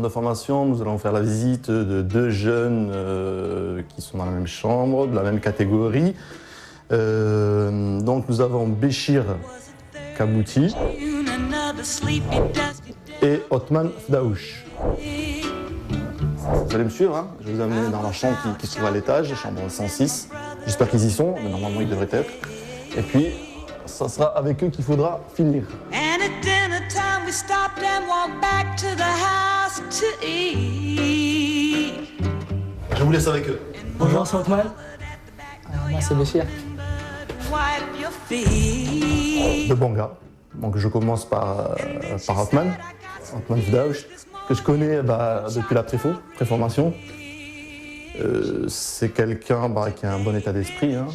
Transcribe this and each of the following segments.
de formation, nous allons faire la visite de deux jeunes qui sont dans la même chambre, de la même catégorie. Donc nous avons Béchir Kabouti et Othman Fdaouch. Vous allez me suivre, hein, je vais vous amener dans la chambre qui se trouve à l'étage, chambre 106. J'espère qu'ils y sont, mais normalement ils devraient être. Et puis, ça sera avec eux qu'il faudra finir. Je vous laisse avec eux. Bonjour, c'est Othman. Moi, c'est Béchir. De bons gars. Donc je commence par Othman Fdaouch, que je connais depuis la préformation. C'est quelqu'un qui a un bon état d'esprit, hein.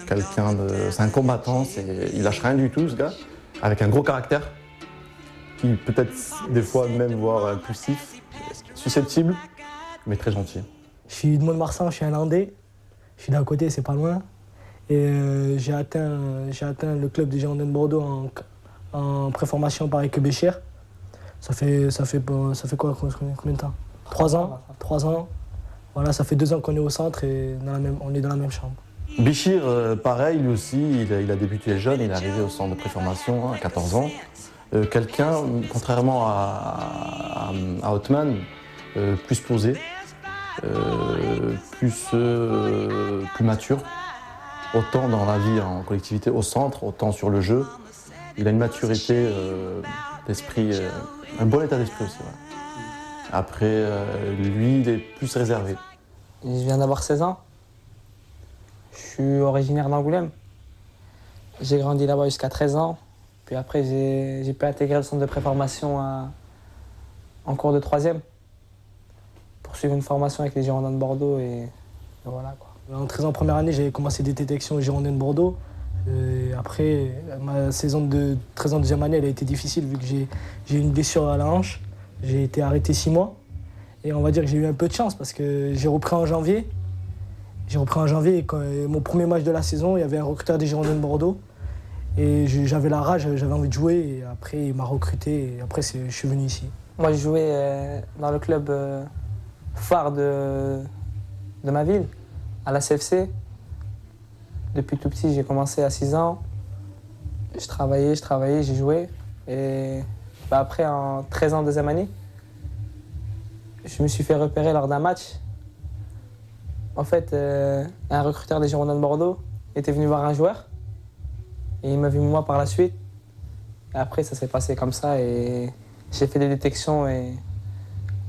C'est un combattant, il lâche rien du tout ce gars, avec un gros caractère, qui peut-être des fois même voire impulsif, susceptible, mais très gentil. Je suis de Mont-de-Marsan, je suis un Landais. Je suis d'à côté, c'est pas loin. Et j'ai atteint le club des Girondins de Bordeaux en préformation pareil que Béchir. Ça fait quoi, combien de temps? 3 ans. 3 ans. Voilà, ça fait 2 ans qu'on est au centre et on est dans la même chambre. Béchir, pareil, lui aussi, il a débuté jeune, il est arrivé au centre de préformation à 14 ans. Quelqu'un, contrairement à Othman, plus posé, plus mature, autant dans la vie en collectivité au centre, autant sur le jeu. Il a une maturité d'esprit, un bon état d'esprit aussi. Ouais. Après, lui, il est plus réservé. Je viens d'avoir 16 ans. Je suis originaire d'Angoulême. J'ai grandi là-bas jusqu'à 13 ans. Puis après, j'ai pu intégrer le centre de préformation en cours de 3e. Pour suivre une formation avec les Girondins de Bordeaux et voilà quoi. En 13 ans, première année, j'avais commencé des détections aux Girondins de Bordeaux. Et après, ma saison de 13 ans, deuxième année, elle a été difficile vu que j'ai eu une blessure à la hanche. J'ai été arrêté 6 mois. Et on va dire que j'ai eu un peu de chance parce que j'ai repris en janvier. Et mon premier match de la saison, il y avait un recruteur des Girondins de Bordeaux. Et j'avais la rage, j'avais envie de jouer. Et après, il m'a recruté. Et après, je suis venu ici. Moi, je jouais dans le club phare de ma ville, à la CFC. Depuis tout petit, j'ai commencé à 6 ans. Je travaillais, j'ai joué. Et après, en 13 ans, deuxième année, je me suis fait repérer lors d'un match. En fait, un recruteur des Girondins de Bordeaux était venu voir un joueur. Et il m'a vu moi par la suite. Et après, ça s'est passé comme ça. Et j'ai fait des détections et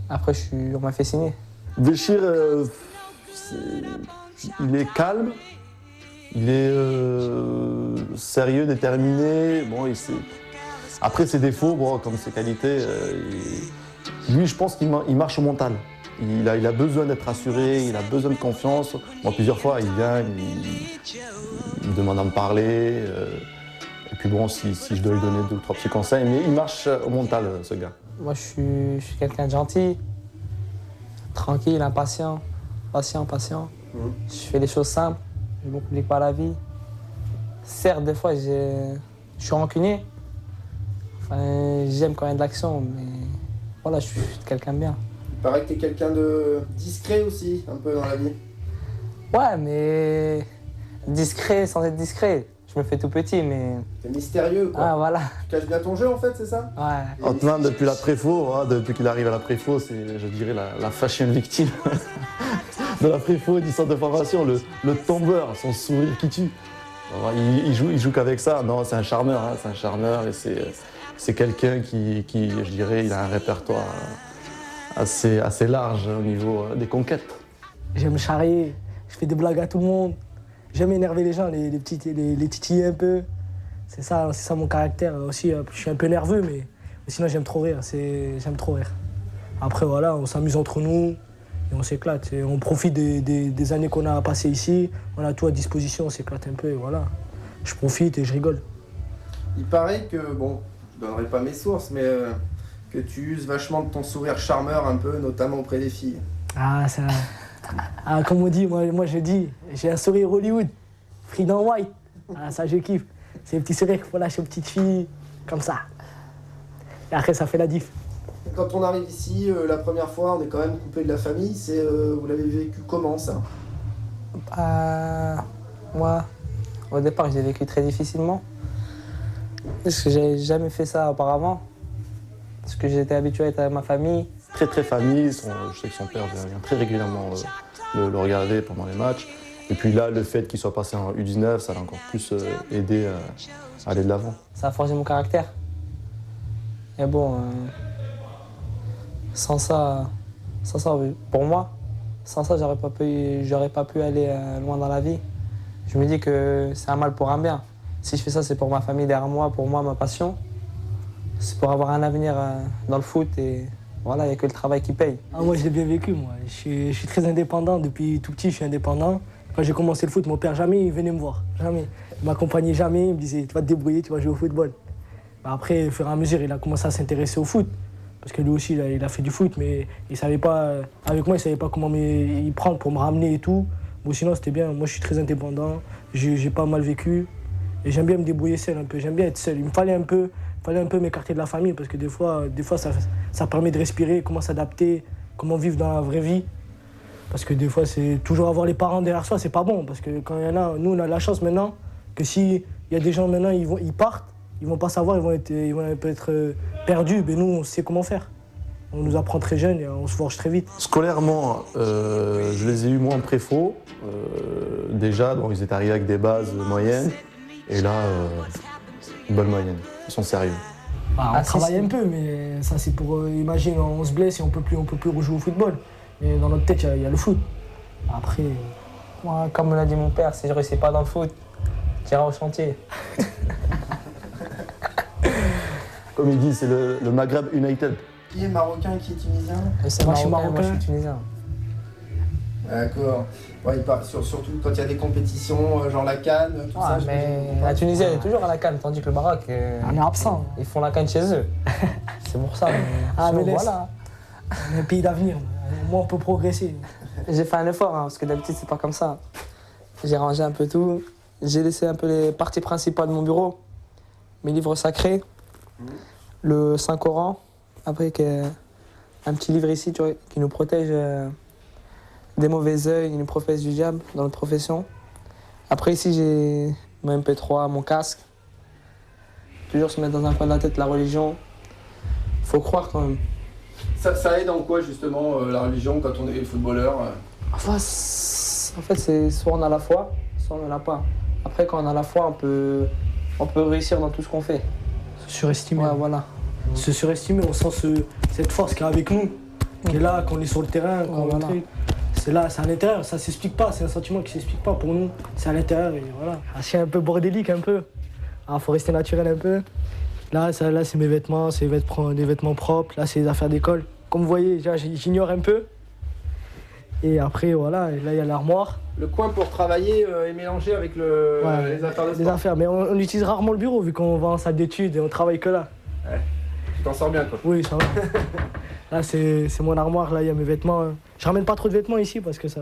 après, on m'a fait signer. Béchir, il est calme, il est sérieux, déterminé. Bon, après ses défauts, comme ses qualités, lui, je pense qu'il marche au mental. Il a besoin d'être rassuré, il a besoin de confiance. Moi, plusieurs fois, il vient, il me demande à me parler. Et puis bon, si je dois lui donner 2 ou 3 petits conseils, mais il marche au mental, ce gars. Moi, je suis quelqu'un de gentil, tranquille, impatient, patient. Je fais les choses simples, je ne me complique pas la vie. Certes, des fois, je suis rancunier. Enfin, j'aime quand il y a de l'action, mais voilà, je suis quelqu'un de bien. Il paraît que tu es quelqu'un de discret aussi, un peu dans la vie. Ouais, mais discret sans être discret. Je me fais tout petit, mais... T'es mystérieux, quoi. Ah, voilà. Tu caches bien ton jeu, en fait, c'est ça? Ouais. Othman, depuis la préfo, depuis qu'il arrive à la préfo, c'est, je dirais, la fashion victime de la préfo et du centre de formation, le tombeur, son sourire qui tue. Il joue qu'avec ça. Non, c'est un charmeur, hein, c'est un charmeur et c'est quelqu'un qui, je dirais, il a un répertoire assez large au niveau des conquêtes. J'aime charrier, je fais des blagues à tout le monde. J'aime énerver les gens, les titiller un peu. C'est ça mon caractère. Aussi, je suis un peu nerveux, mais sinon j'aime trop rire. J'aime trop rire. Après, voilà, on s'amuse entre nous et on s'éclate. On profite des années qu'on a passées ici. On a tout à disposition, on s'éclate un peu et voilà. Je profite et je rigole. Il paraît que, bon, je donnerai pas mes sources, mais que tu uses vachement de ton sourire charmeur un peu, notamment auprès des filles. Ah, ça... Ah, comme on dit, moi je dis, j'ai un sourire Hollywood, Fried en white. Ah, ça je kiffe. C'est le petit sourire qu'il faut lâcher aux petites filles, comme ça. Et après ça fait la diff. quand on arrive ici, la première fois, on est quand même coupé de la famille. Vous l'avez vécu comment ça? Moi, au départ, je l'ai vécu très difficilement. Parce que j'avais jamais fait ça auparavant. Parce que j'étais habitué à être avec ma famille. Très famille, je sais que son père vient très régulièrement le regarder pendant les matchs. Et puis là, le fait qu'il soit passé en U19, ça l'a encore plus aidé à aller de l'avant. Ça a forgé mon caractère. Et bon, sans ça, oui, pour moi, sans ça, j'aurais pas pu aller loin dans la vie. Je me dis que c'est un mal pour un bien. Si je fais ça, c'est pour ma famille derrière moi, pour moi, ma passion. C'est pour avoir un avenir dans le foot et voilà, il n'y a que le travail qui paye. Moi, je l'ai bien vécu, moi. Je suis très indépendant. Depuis tout petit, je suis indépendant. Quand j'ai commencé le foot, mon père, jamais il venait me voir. Jamais. Il m'accompagnait jamais. Il me disait, tu vas te débrouiller, tu vas jouer au football. Après, au fur et à mesure, il a commencé à s'intéresser au foot. Parce que lui aussi, il a fait du foot, mais il savait pas, avec moi, il ne savait pas comment y prendre pour me ramener et tout. Bon, sinon, c'était bien. Moi, je suis très indépendant. J'ai pas mal vécu. Et j'aime bien me débrouiller seul un peu. J'aime bien être seul. Il me fallait un peu m'écarter de la famille parce que des fois ça permet de respirer, comment s'adapter, comment vivre dans la vraie vie. Parce que des fois, c'est toujours avoir les parents derrière soi, c'est pas bon. Parce que quand il y en a, nous, on a la chance maintenant que s'il y a des gens maintenant, ils partent, ils vont pas savoir, ils vont être perdus. Mais nous, on sait comment faire. On nous apprend très jeunes et on se forge très vite. Scolairement, je les ai eus moi en préfo. Déjà, donc, ils étaient arrivés avec des bases moyennes. Et là, une bonne moyenne. Ils sont sérieux. On travaille un peu, mais ça c'est pour... imagine, on se blesse et on peut plus rejouer au football. Mais dans notre tête, il y a le foot. Après... Moi, comme me l'a dit mon père, si je ne réussis pas dans le foot, j'irai au chantier. Comme il dit, c'est le Maghreb United. Qui est marocain, qui est tunisien? C'est Moi, je suis marocain, moi je marocain. suis tunisien. D'accord. Ouais, surtout quand il y a des compétitions, genre la CAN, tout ça. Mais la Tunisie, elle est toujours à la CAN, tandis que le Maroc, On est absent. ils font la CAN chez eux. C'est pour ça. Mais Voilà. On est un pays d'avenir. Moi, on peut progresser. J'ai fait un effort, parce que d'habitude, c'est pas comme ça. J'ai rangé un peu tout. J'ai laissé un peu les parties principales de mon bureau. Mes livres sacrés, le Saint-Coran, après un petit livre ici, tu vois, qui nous protège des mauvais œils, qui nous protège du diable dans notre profession. Après ici, j'ai mon MP3, mon casque. Toujours se mettre dans un coin de la tête la religion. Faut croire quand même. Ça aide en quoi justement la religion quand on est footballeur? Enfin, en fait, c'est soit on a la foi, soit on n'en a pas. Après, quand on a la foi, on peut réussir dans tout ce qu'on fait. Se surestimer. Ouais, voilà. Se surestimer, on sent cette force qui est avec nous, qui est là, quand on est sur le terrain, quand on truc. C'est là, c'est à l'intérieur, ça s'explique pas, c'est un sentiment qui s'explique pas pour nous. C'est à l'intérieur et voilà. C'est un peu bordélique un peu. Faut rester naturel un peu. Là c'est mes vêtements, c'est des vêtements propres. Là, c'est les affaires d'école. Comme vous voyez, j'ignore un peu. Et après, voilà, et là, il y a l'armoire. Le coin pour travailler est mélangé avec les affaires de sport. Les affaires, mais on utilise rarement le bureau vu qu'on va en salle d'études et on travaille que là. Ouais. Tu t'en sors bien, quoi. Oui, ça va. Là, c'est mon armoire, là, il y a mes vêtements. Je ramène pas trop de vêtements ici parce que ça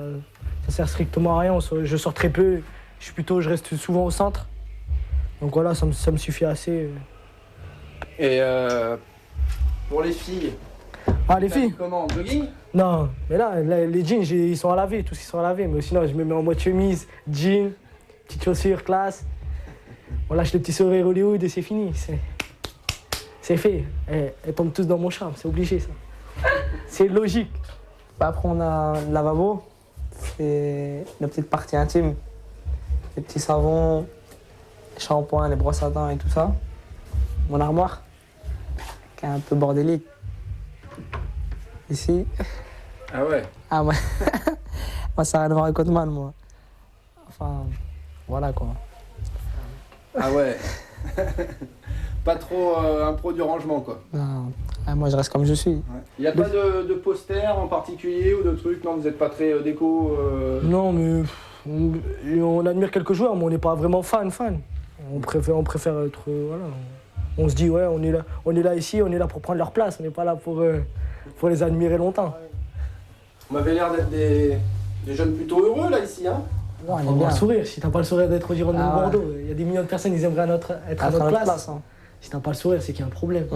sert strictement à rien. Je sors très peu, je reste souvent au centre. Donc voilà, ça me suffit assez. Et pour les filles? Les filles? Comment? Jogging? Non, mais là, les jeans, ils sont à laver, tous ils sont à laver. Mais sinon, je me mets en mode chemise, jean, petites chaussures, classe. On lâche le petit sourire Hollywood et c'est fini. C'est fait. Elles tombent tous dans mon charme, c'est obligé ça. C'est logique. Après, on a le lavabo, c'est la petite partie intime. Les petits savons, les shampoings, les brosses à dents et tout ça. Mon armoire, qui est un peu bordélique. Ici. Ah ouais? Ah ouais. Moi, ça a rien à voir avec Otman, moi. Enfin, voilà quoi. Ah ouais. Pas trop un pro du rangement, quoi. Non. Moi, je reste comme je suis. Il n'y a pas de poster en particulier ou de trucs? Non, vous n'êtes pas très déco? Non, mais on admire quelques joueurs, mais on n'est pas vraiment fan. On préfère être... voilà. On se dit, ouais, on est là ici, on est là pour prendre leur place, on n'est pas là pour les admirer longtemps. On m'avait l'air d'être des jeunes plutôt heureux, là, ici, hein? Ouais, on est Faut avoir bien. le sourire. Si t'as pas le sourire d'être au Girondins de Ah ouais. Bordeaux, il y a des millions de personnes, ils aimeraient être à notre place. Hein. Si t'as pas le sourire, c'est qu'il y a un problème.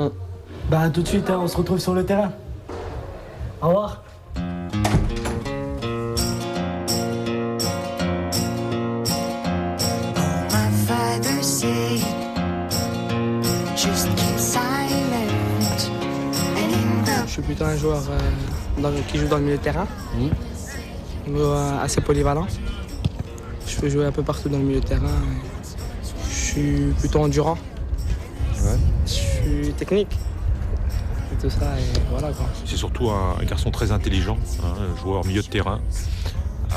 Bah tout de suite, hein, on se retrouve sur le terrain. Au revoir. Je suis plutôt un joueur qui joue dans le milieu de terrain, assez polyvalent. Je peux jouer un peu partout dans le milieu de terrain. Je suis plutôt endurant. Ouais. Je suis technique. Et tout ça, et voilà quoi. C'est surtout un garçon très intelligent, hein, un joueur milieu de terrain,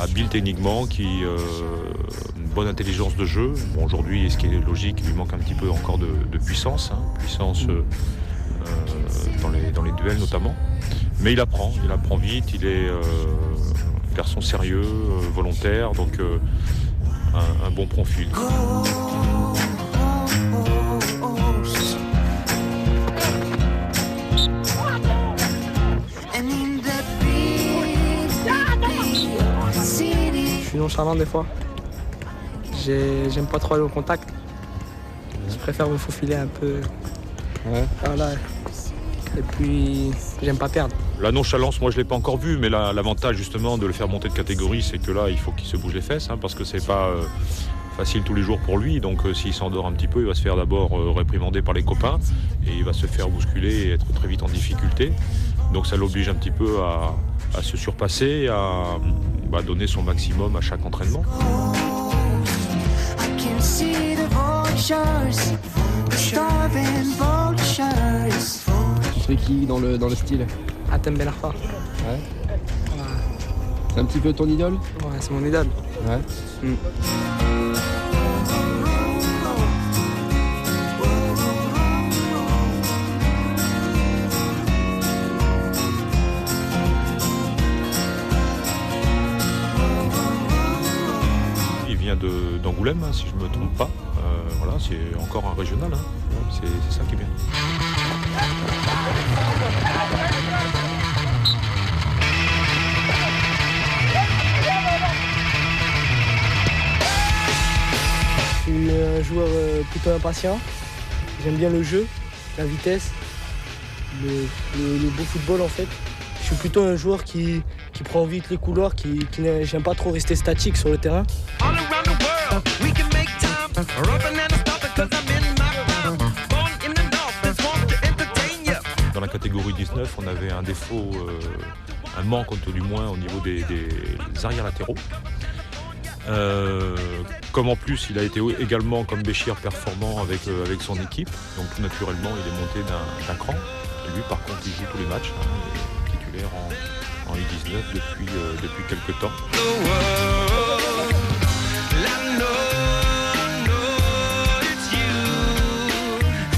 habile techniquement, qui une bonne intelligence de jeu. Bon, aujourd'hui, ce qui est logique, il lui manque un petit peu encore de puissance, puissance dans les duels notamment. Mais il apprend vite, il est un garçon sérieux, volontaire, donc un bon profil. Je suis nonchalant des fois. J'aime pas trop aller au contact. Je préfère me faufiler un peu. Ouais. Voilà. Et puis, j'aime pas perdre. La nonchalance, moi je ne l'ai pas encore vue, mais l'avantage justement de le faire monter de catégorie, c'est que là, il faut qu'il se bouge les fesses, parce que c'est pas facile tous les jours pour lui. Donc s'il s'endort un petit peu, il va se faire d'abord réprimander par les copains et il va se faire bousculer et être très vite en difficulté. Donc ça l'oblige un petit peu à se surpasser, à donner son maximum à chaque entraînement. Tu serais qui dans le style? Hatem Ben Arfa. Ouais. C'est un petit peu ton idole? Ouais, c'est mon idole. Ouais. Il vient d'Angoulême, si je ne me trompe pas. Voilà, c'est encore un régional. C'est ça qui est bien. Je suis un joueur plutôt impatient. J'aime bien le jeu, la vitesse, le beau football en fait. Je suis plutôt un joueur qui prend vite les couloirs, j'aime pas trop rester statique sur le terrain. Dans la catégorie 19, on avait un défaut, un manque du moins au niveau des arrières latéraux. Comme en plus il a été également comme Béchir performant avec son équipe, donc tout naturellement il est monté d'un cran. Et lui par contre il joue tous les matchs, il est titulaire en U19 depuis quelques temps.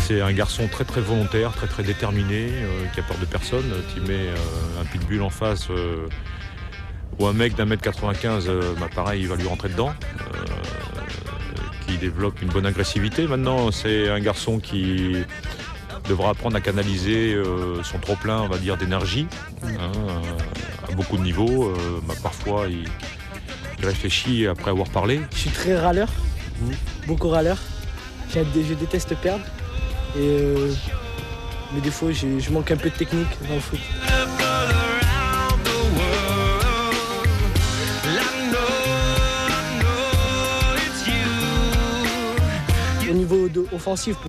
C'est un garçon très très volontaire, très très déterminé, qui a peur de personne, qui met un pitbull en face ou un mec d'1m95, pareil, il va lui rentrer dedans, qui développe une bonne agressivité. Maintenant, c'est un garçon qui devra apprendre à canaliser son trop-plein, on va dire, d'énergie, à beaucoup de niveaux. Parfois, il réfléchit après avoir parlé. Je suis très râleur, beaucoup râleur. Je déteste perdre. Mais des fois, je manque un peu de technique dans le foot. Au niveau offensif, je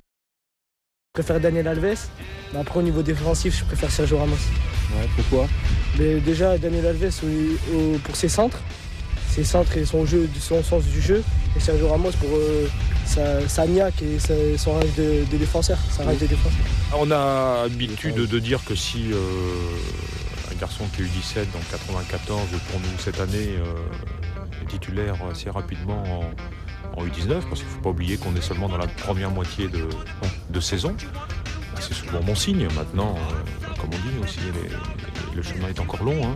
préfère Daniel Alves. Mais après, au niveau défensif, je préfère Sergio Ramos. Ouais, pourquoi? Mais déjà, Daniel Alves, pour ses centres et son sens du jeu. Et Sergio Ramos pour sa niaque et son rêve de défenseur. On a l'habitude de dire que si un garçon qui a eu 17 dans 94 pour nous cette année est titulaire assez rapidement en U19, parce qu'il ne faut pas oublier qu'on est seulement dans la première moitié de saison. C'est souvent bon signe. Maintenant, comme on dit aussi, le chemin est encore long.